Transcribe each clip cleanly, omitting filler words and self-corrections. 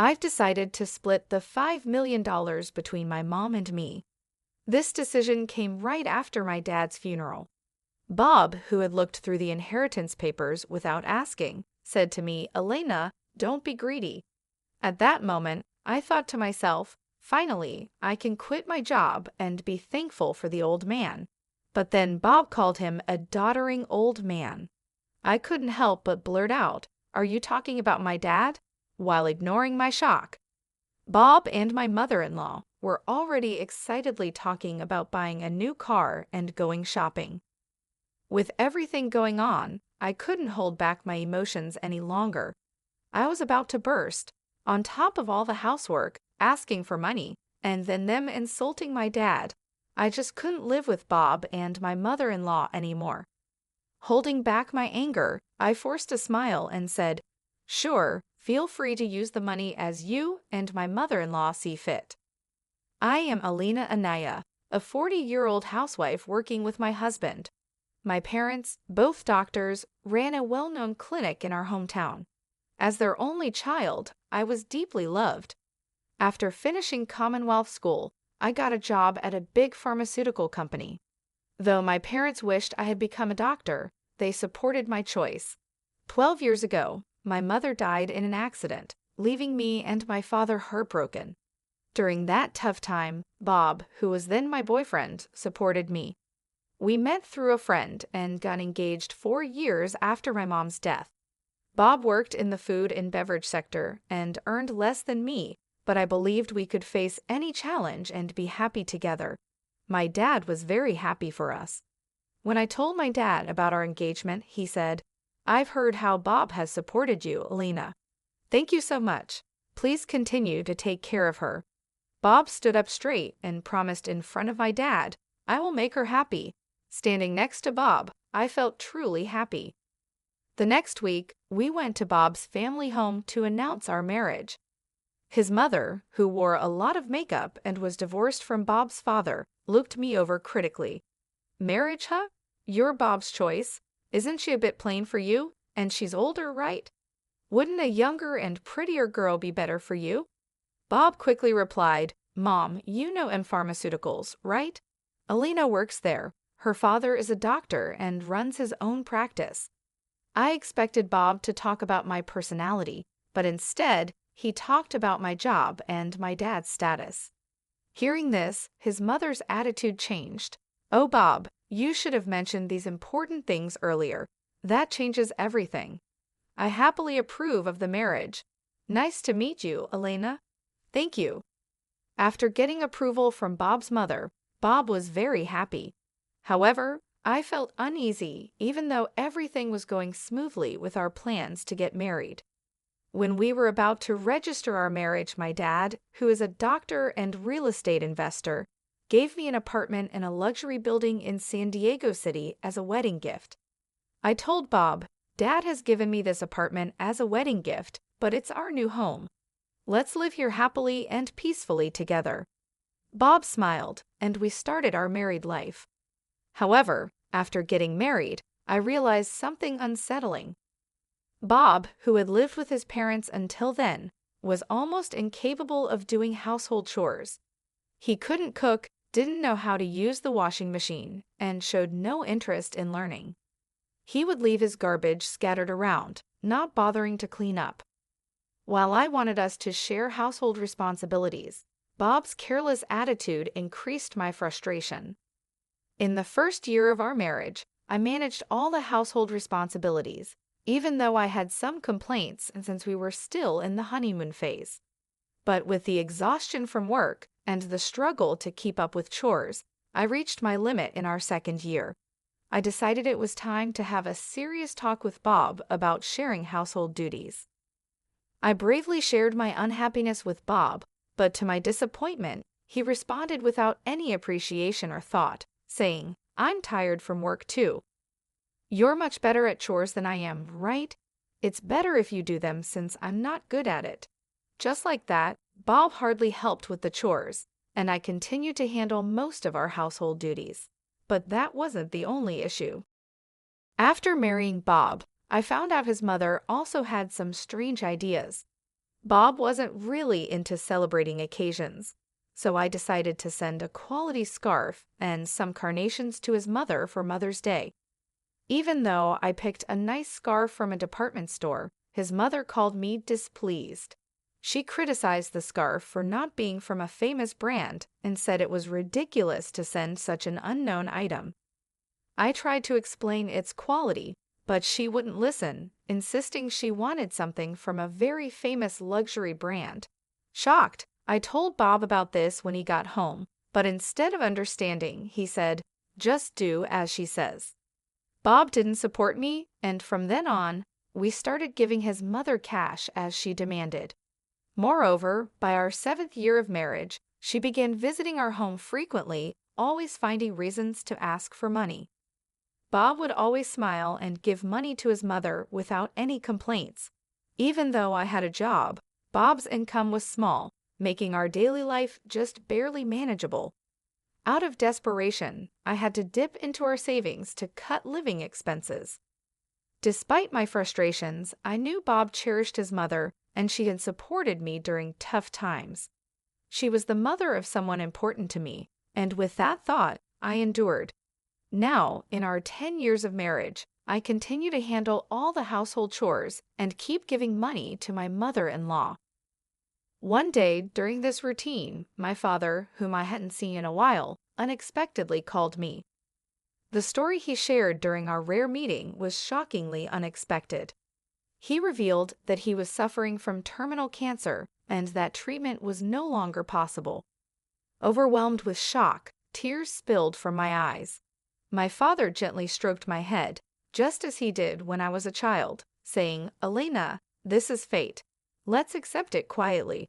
I've decided to split the $5 million between my mom and me. This decision came right after my dad's funeral. Bob, who had looked through the inheritance papers without asking, said to me, "Elena, don't be greedy." At that moment, I thought to myself, finally, I can quit my job and be thankful for the old man. But then Bob called him a doddering old man. I couldn't help but blurt out, "Are you talking about my dad?" while ignoring my shock. Bob and my mother-in-law were already excitedly talking about buying a new car and going shopping. With everything going on, I couldn't hold back my emotions any longer. I was about to burst, on top of all the housework, asking for money, and then them insulting my dad. I just couldn't live with Bob and my mother-in-law anymore. Holding back my anger, I forced a smile and said, "Sure, feel free to use the money as you and my mother-in-law see fit." I am Alina Anaya, a 40-year-old housewife working with my husband. My parents, both doctors, ran a well-known clinic in our hometown. As their only child, I was deeply loved. After finishing Commonwealth School, I got a job at a big pharmaceutical company. Though my parents wished I had become a doctor, they supported my choice. 12 years ago, my mother died in an accident, leaving me and my father heartbroken. During that tough time, Bob, who was then my boyfriend, supported me. We met through a friend and got engaged 4 years after my mom's death. Bob worked in the food and beverage sector and earned less than me, but I believed we could face any challenge and be happy together. My dad was very happy for us. When I told my dad about our engagement, he said, "I've heard how Bob has supported you, Alina. Thank you so much. Please continue to take care of her." Bob stood up straight and promised in front of my dad, "I will make her happy." Standing next to Bob, I felt truly happy. The next week, we went to Bob's family home to announce our marriage. His mother, who wore a lot of makeup and was divorced from Bob's father, looked me over critically. "Marriage, huh? You're Bob's choice. Isn't she a bit plain for you? And she's older, right? Wouldn't a younger and prettier girl be better for you?" Bob quickly replied, "Mom, you know M Pharmaceuticals, right? Alina works there. Her father is a doctor and runs his own practice." I expected Bob to talk about my personality, but instead, he talked about my job and my dad's status. Hearing this, his mother's attitude changed. "Oh, Bob, you should have mentioned these important things earlier. That changes everything. I happily approve of the marriage. Nice to meet you, Elena." "Thank you." After getting approval from Bob's mother, Bob was very happy. However, I felt uneasy even though everything was going smoothly with our plans to get married. When we were about to register our marriage, my dad, who is a doctor and real estate investor, gave me an apartment in a luxury building in San Diego City as a wedding gift. I told Bob, "Dad has given me this apartment as a wedding gift, but it's our new home. Let's live here happily and peacefully together." Bob smiled, and we started our married life. However, after getting married, I realized something unsettling. Bob, who had lived with his parents until then, was almost incapable of doing household chores. He couldn't cook, didn't know how to use the washing machine, and showed no interest in learning. He would leave his garbage scattered around, not bothering to clean up. While I wanted us to share household responsibilities, Bob's careless attitude increased my frustration. In the first year of our marriage, I managed all the household responsibilities, even though I had some complaints since we were still in the honeymoon phase. But with the exhaustion from work and the struggle to keep up with chores, I reached my limit in our second year. I decided it was time to have a serious talk with Bob about sharing household duties. I bravely shared my unhappiness with Bob, but to my disappointment, he responded without any appreciation or thought, saying, "I'm tired from work too. You're much better at chores than I am, right? It's better if you do them since I'm not good at it." Just like that, Bob hardly helped with the chores, and I continued to handle most of our household duties. But that wasn't the only issue. After marrying Bob, I found out his mother also had some strange ideas. Bob wasn't really into celebrating occasions, so I decided to send a quality scarf and some carnations to his mother for Mother's Day. Even though I picked a nice scarf from a department store, his mother called me displeased. She criticized the scarf for not being from a famous brand and said it was ridiculous to send such an unknown item. I tried to explain its quality, but she wouldn't listen, insisting she wanted something from a very famous luxury brand. Shocked, I told Bob about this when he got home, but instead of understanding, he said, "Just do as she says." Bob didn't support me, and from then on, we started giving his mother cash as she demanded. Moreover, by our 7th year of marriage, she began visiting our home frequently, always finding reasons to ask for money. Bob would always smile and give money to his mother without any complaints. Even though I had a job, Bob's income was small, making our daily life just barely manageable. Out of desperation, I had to dip into our savings to cut living expenses. Despite my frustrations, I knew Bob cherished his mother and she had supported me during tough times. She was the mother of someone important to me, and with that thought, I endured. Now, in our 10 years of marriage, I continue to handle all the household chores and keep giving money to my mother-in-law. One day, during this routine, my father, whom I hadn't seen in a while, unexpectedly called me. The story he shared during our rare meeting was shockingly unexpected. He revealed that he was suffering from terminal cancer and that treatment was no longer possible. Overwhelmed with shock, tears spilled from my eyes. My father gently stroked my head, just as he did when I was a child, saying, "Elena, this is fate. Let's accept it quietly."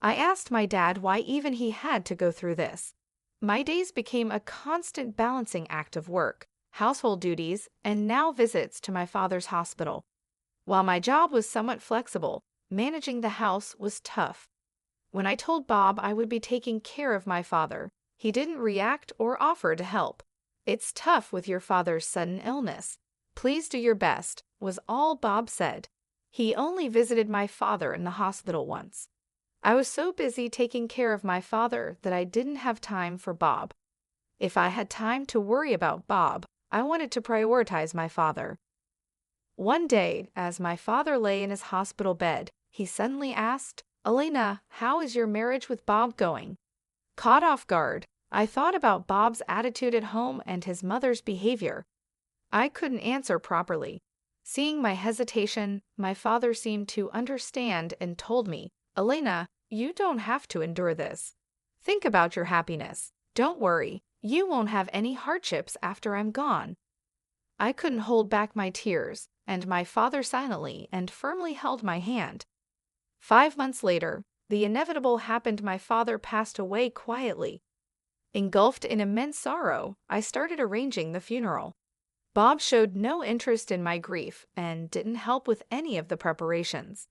I asked my dad why even he had to go through this. My days became a constant balancing act of work, household duties, and now visits to my father's hospital. While my job was somewhat flexible, managing the house was tough. When I told Bob I would be taking care of my father, he didn't react or offer to help. "It's tough with your father's sudden illness. Please do your best," was all Bob said. He only visited my father in the hospital once. I was so busy taking care of my father that I didn't have time for Bob. If I had time to worry about Bob, I wanted to prioritize my father. One day, as my father lay in his hospital bed, he suddenly asked, "Elena, how is your marriage with Bob going?" Caught off guard, I thought about Bob's attitude at home and his mother's behavior. I couldn't answer properly. Seeing my hesitation, my father seemed to understand and told me, "Elena, you don't have to endure this. Think about your happiness. Don't worry, you won't have any hardships after I'm gone." I couldn't hold back my tears, and my father silently and firmly held my hand. 5 months later, the inevitable happened. My father passed away quietly. Engulfed in immense sorrow, I started arranging the funeral. Bob showed no interest in my grief and didn't help with any of the preparations.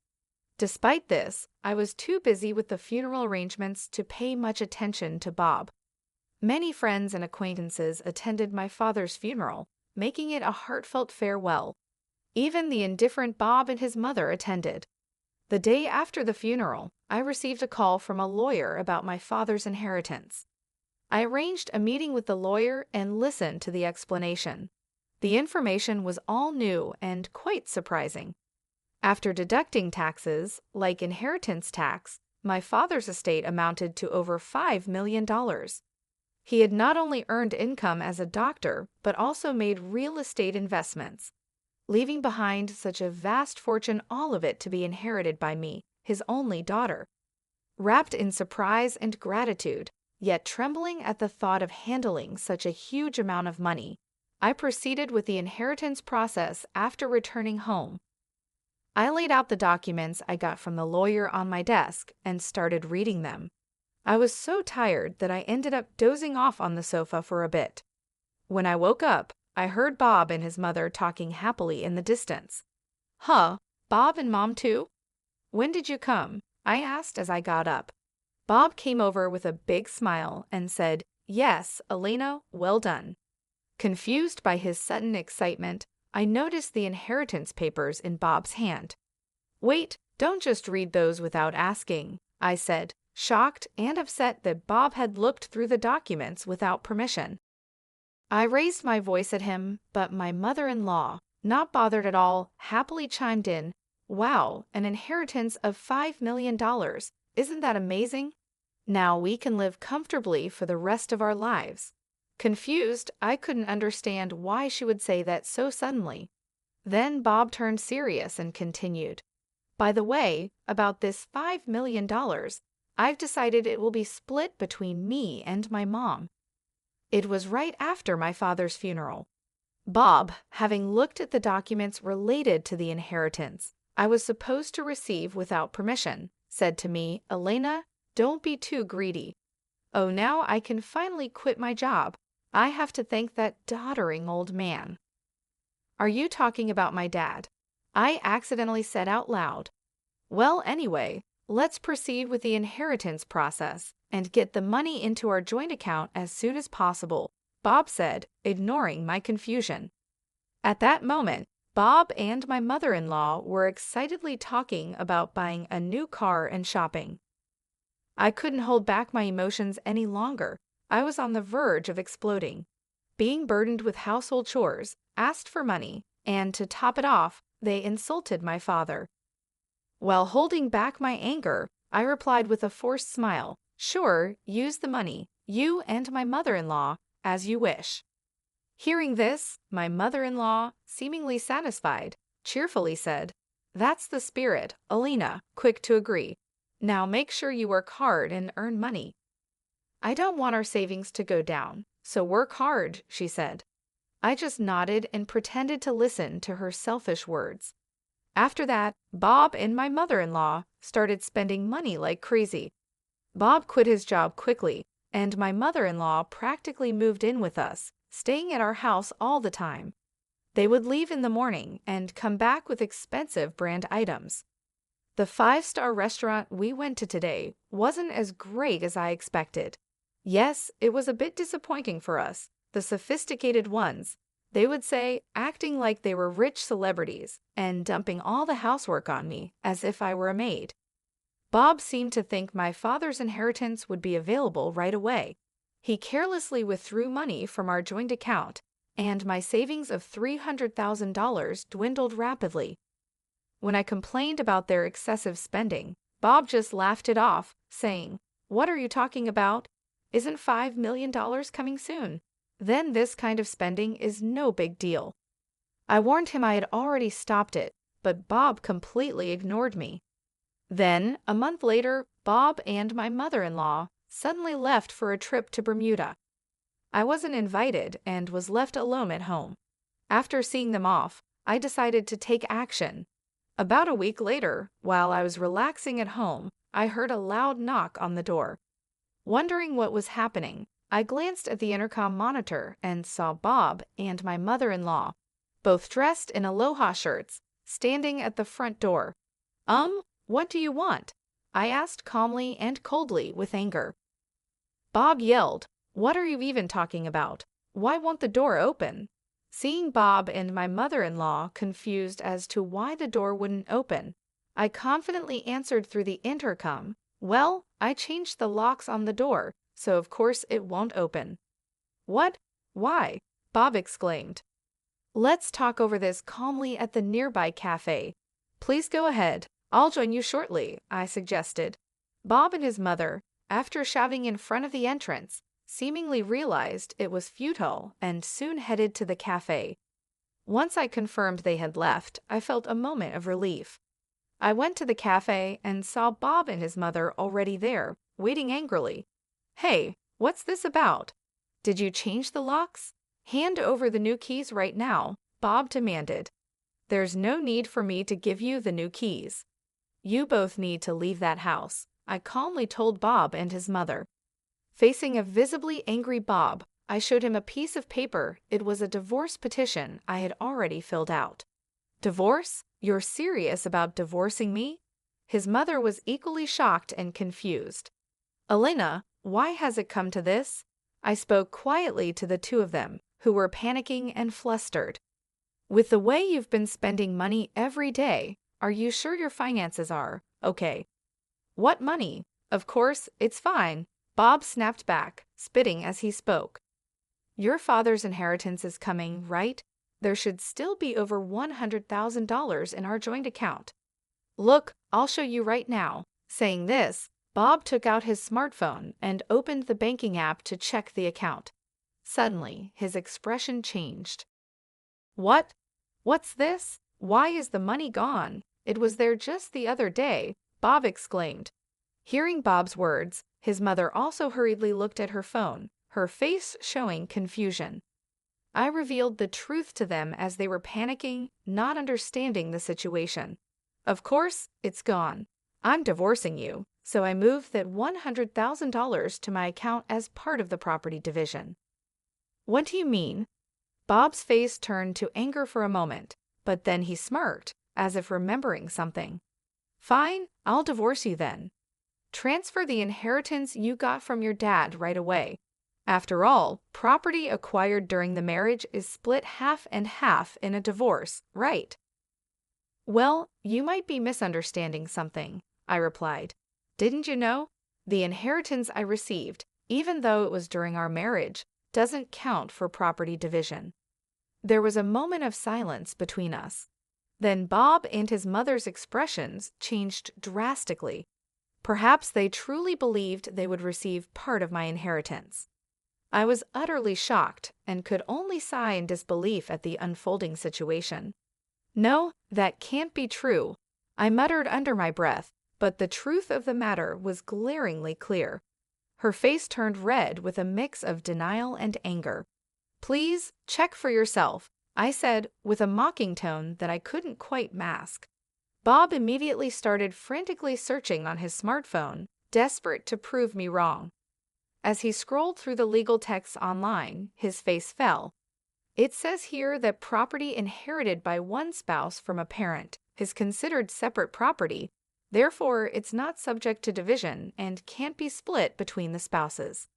Despite this, I was too busy with the funeral arrangements to pay much attention to Bob. Many friends and acquaintances attended my father's funeral, making it a heartfelt farewell. Even the indifferent Bob and his mother attended. The day after the funeral, I received a call from a lawyer about my father's inheritance. I arranged a meeting with the lawyer and listened to the explanation. The information was all new and quite surprising. After deducting taxes, like inheritance tax, my father's estate amounted to over $5 million. He had not only earned income as a doctor, but also made real estate investments, leaving behind such a vast fortune, all of it to be inherited by me, his only daughter. Wrapped in surprise and gratitude, yet trembling at the thought of handling such a huge amount of money, I proceeded with the inheritance process after returning home. I laid out the documents I got from the lawyer on my desk and started reading them. I was so tired that I ended up dozing off on the sofa for a bit. When I woke up, I heard Bob and his mother talking happily in the distance. "Huh, Bob and Mom too? When did you come?" I asked as I got up. Bob came over with a big smile and said, "Yes, Elena, well done." Confused by his sudden excitement, I noticed the inheritance papers in Bob's hand. "Wait, Don't just read those without asking, I said, shocked and upset that Bob had looked through the documents without permission. I raised my voice at him, but my mother-in-law, not bothered at all, happily chimed in, "Wow, an inheritance of $5 million. Isn't that amazing? Now we can live comfortably for the rest of our lives." Confused, I couldn't understand why she would say that so suddenly. Then Bob turned serious and continued, "By the way, about this $5 million, I've decided it will be split between me and my mom." It was right after my father's funeral. Bob, having looked at the documents related to the inheritance I was supposed to receive without permission, said to me, "Elena, don't be too greedy. Oh, now I can finally quit my job. I have to thank that doddering old man." "Are you talking about my dad?" I accidentally said out loud. "Well, anyway, let's proceed with the inheritance process and get the money into our joint account as soon as possible," Bob said, ignoring my confusion. At that moment, Bob and my mother-in-law were excitedly talking about buying a new car and shopping. I couldn't hold back my emotions any longer. I was on the verge of exploding. Being burdened with household chores, asked for money, and to top it off, they insulted my father. While holding back my anger, I replied with a forced smile, "Sure, use the money, you and my mother-in-law, as you wish." Hearing this, my mother-in-law, seemingly satisfied, cheerfully said, "That's the spirit, Elena, quick to agree. Now make sure you work hard and earn money." "I don't want our savings to go down, so work hard," she said. I just nodded and pretended to listen to her selfish words. After that, Bob and my mother-in-law started spending money like crazy. Bob quit his job quickly, and my mother-in-law practically moved in with us, staying at our house all the time. They would leave in the morning and come back with expensive brand items. The 5-star restaurant we went to today wasn't as great as I expected. Yes, it was a bit disappointing for us, the sophisticated ones, they would say, acting like they were rich celebrities and dumping all the housework on me as if I were a maid. Bob seemed to think my father's inheritance would be available right away. He carelessly withdrew money from our joint account, and my savings of $300,000 dwindled rapidly. When I complained about their excessive spending, Bob just laughed it off, saying, "What are you talking about? Isn't $5 million coming soon? Then this kind of spending is no big deal." I warned him I had already stopped it, but Bob completely ignored me. Then, a month later, Bob and my mother-in-law suddenly left for a trip to Bermuda. I wasn't invited and was left alone at home. After seeing them off, I decided to take action. About a week later, while I was relaxing at home, I heard a loud knock on the door. Wondering what was happening, I glanced at the intercom monitor and saw Bob and my mother-in-law, both dressed in aloha shirts, standing at the front door. What do you want?" I asked calmly and coldly with anger. Bob yelled, "What are you even talking about? Why won't the door open?" Seeing Bob and my mother-in-law confused as to why the door wouldn't open, I confidently answered through the intercom, "Well, I changed the locks on the door, so of course it won't open." "What? Why?" Bob exclaimed. "Let's talk over this calmly at the nearby cafe." "Please go ahead. I'll join you shortly," I suggested. Bob and his mother, after shouting in front of the entrance, seemingly realized it was futile and soon headed to the cafe. Once I confirmed they had left, I felt a moment of relief. I went to the cafe and saw Bob and his mother already there, waiting angrily. "Hey, what's this about? Did you change the locks? Hand over the new keys right now," Bob demanded. "There's no need for me to give you the new keys. You both need to leave that house," I calmly told Bob and his mother. Facing a visibly angry Bob, I showed him a piece of paper. It was a divorce petition I had already filled out. "Divorce? You're serious about divorcing me?" His mother was equally shocked and confused. "Elena, why has it come to this?" I spoke quietly to the two of them, who were panicking and flustered. "With the way you've been spending money every day, Are you sure your finances are okay? What money? Of course, it's fine, Bob snapped back, spitting as he spoke. Your father's inheritance is coming, right? There should still be over $100,000 in our joint account. Look, I'll show you right now. Saying this, Bob took out his smartphone and opened the banking app to check the account. Suddenly, his expression changed. What? What's this? Why is the money gone? It was there just the other day, Bob exclaimed. Hearing Bob's words, his mother also hurriedly looked at her phone, her face showing confusion. I revealed the truth to them as they were panicking, not understanding the situation. Of course, it's gone. I'm divorcing you, so I moved that $100,000 to my account as part of the property division. What do you mean? Bob's face turned to anger for a moment, but then he smirked, as if remembering something. Fine, I'll divorce you then. Transfer the inheritance you got from your dad right away. After all, property acquired during the marriage is split half and half in a divorce, right? Well, you might be misunderstanding something, I replied. Didn't you know? The inheritance I received, even though it was during our marriage, doesn't count for property division. There was a moment of silence between us. Then Bob and his mother's expressions changed drastically. Perhaps they truly believed they would receive part of my inheritance. I was utterly shocked and could only sigh in disbelief at the unfolding situation. No, that can't be true, I muttered under my breath, but the truth of the matter was glaringly clear. Her face turned red with a mix of denial and anger. Please, check for yourself, I said with a mocking tone that I couldn't quite mask. Bob immediately started frantically searching on his smartphone, desperate to prove me wrong. As he scrolled through the legal texts online, his face fell. It says here that property inherited by one spouse from a parent is considered separate property, therefore it's not subject to division and can't be split between the spouses.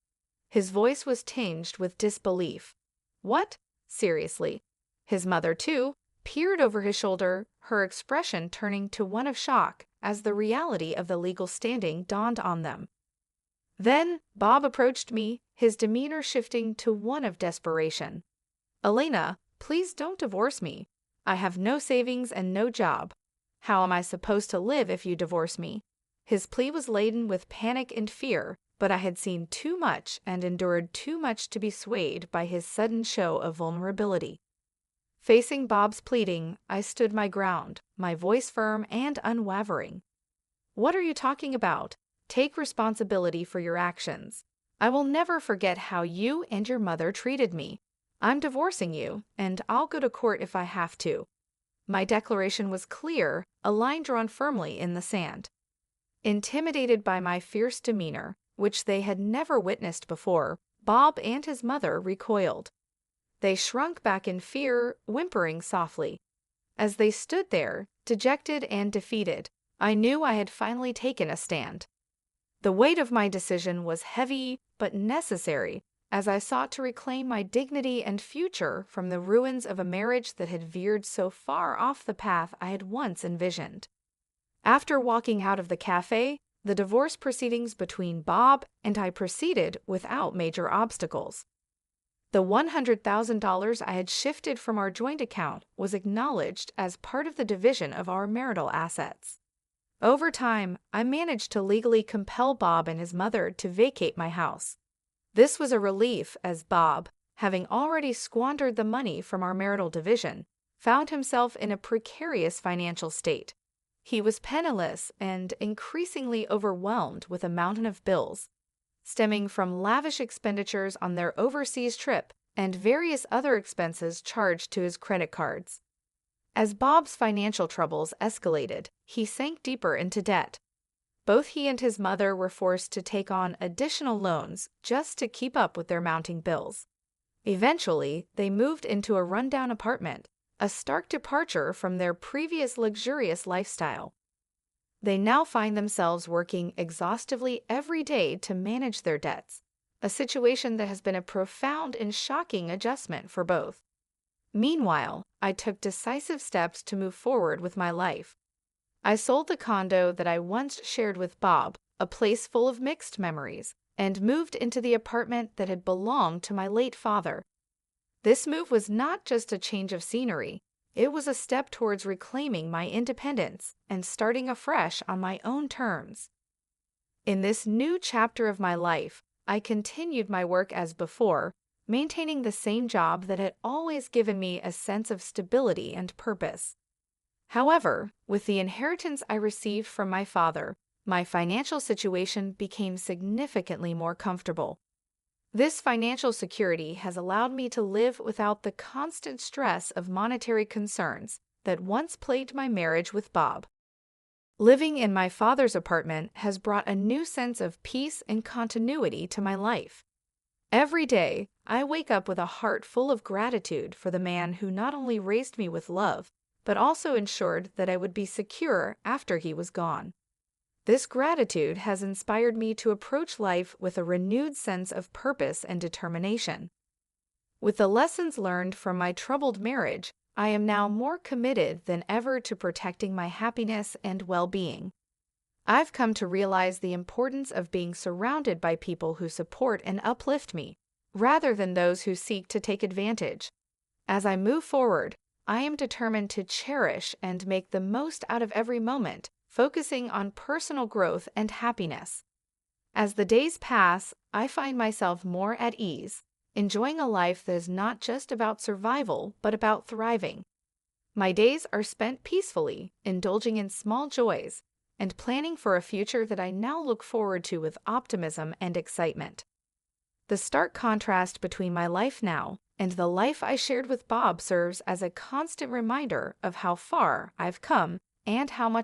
His voice was tinged with disbelief. What? Seriously? His mother, too, peered over his shoulder, her expression turning to one of shock as the reality of the legal standing dawned on them. Then Bob approached me, his demeanor shifting to one of desperation. Elena, please don't divorce me. I have no savings and no job. How am I supposed to live if you divorce me? His plea was laden with panic and fear, but I had seen too much and endured too much to be swayed by his sudden show of vulnerability. Facing Bob's pleading, I stood my ground, my voice firm and unwavering. What are you talking about? Take responsibility for your actions. I will never forget how you and your mother treated me. I'm divorcing you, and I'll go to court if I have to. My declaration was clear, a line drawn firmly in the sand. Intimidated by my fierce demeanor, which they had never witnessed before, Bob and his mother recoiled. They shrunk back in fear, whimpering softly. As they stood there, dejected and defeated, I knew I had finally taken a stand. The weight of my decision was heavy but necessary, as I sought to reclaim my dignity and future from the ruins of a marriage that had veered so far off the path I had once envisioned. After walking out of the cafe, the divorce proceedings between Bob and I proceeded without major obstacles. The $100,000 I had shifted from our joint account was acknowledged as part of the division of our marital assets. Over time, I managed to legally compel Bob and his mother to vacate my house. This was a relief as Bob, having already squandered the money from our marital division, found himself in a precarious financial state. He was penniless and increasingly overwhelmed with a mountain of bills, stemming from lavish expenditures on their overseas trip and various other expenses charged to his credit cards. As Bob's financial troubles escalated, he sank deeper into debt. Both he and his mother were forced to take on additional loans just to keep up with their mounting bills. Eventually, they moved into a rundown apartment, a stark departure from their previous luxurious lifestyle. They now find themselves working exhaustively every day to manage their debts, a situation that has been a profound and shocking adjustment for both. Meanwhile, I took decisive steps to move forward with my life. I sold the condo that I once shared with Bob, a place full of mixed memories, and moved into the apartment that had belonged to my late father. This move was not just a change of scenery, it was a step towards reclaiming my independence and starting afresh on my own terms. In this new chapter of my life, I continued my work as before, maintaining the same job that had always given me a sense of stability and purpose. However, with the inheritance I received from my father, my financial situation became significantly more comfortable. This financial security has allowed me to live without the constant stress of monetary concerns that once plagued my marriage with Bob. Living in my father's apartment has brought a new sense of peace and continuity to my life. Every day, I wake up with a heart full of gratitude for the man who not only raised me with love, but also ensured that I would be secure after he was gone. This gratitude has inspired me to approach life with a renewed sense of purpose and determination. With the lessons learned from my troubled marriage, I am now more committed than ever to protecting my happiness and well-being. I've come to realize the importance of being surrounded by people who support and uplift me, rather than those who seek to take advantage. As I move forward, I am determined to cherish and make the most out of every moment, focusing on personal growth and happiness. As the days pass, I find myself more at ease, enjoying a life that is not just about survival, but about thriving. My days are spent peacefully, indulging in small joys, and planning for a future that I now look forward to with optimism and excitement. The stark contrast between my life now and the life I shared with Bob serves as a constant reminder of how far I've come and how much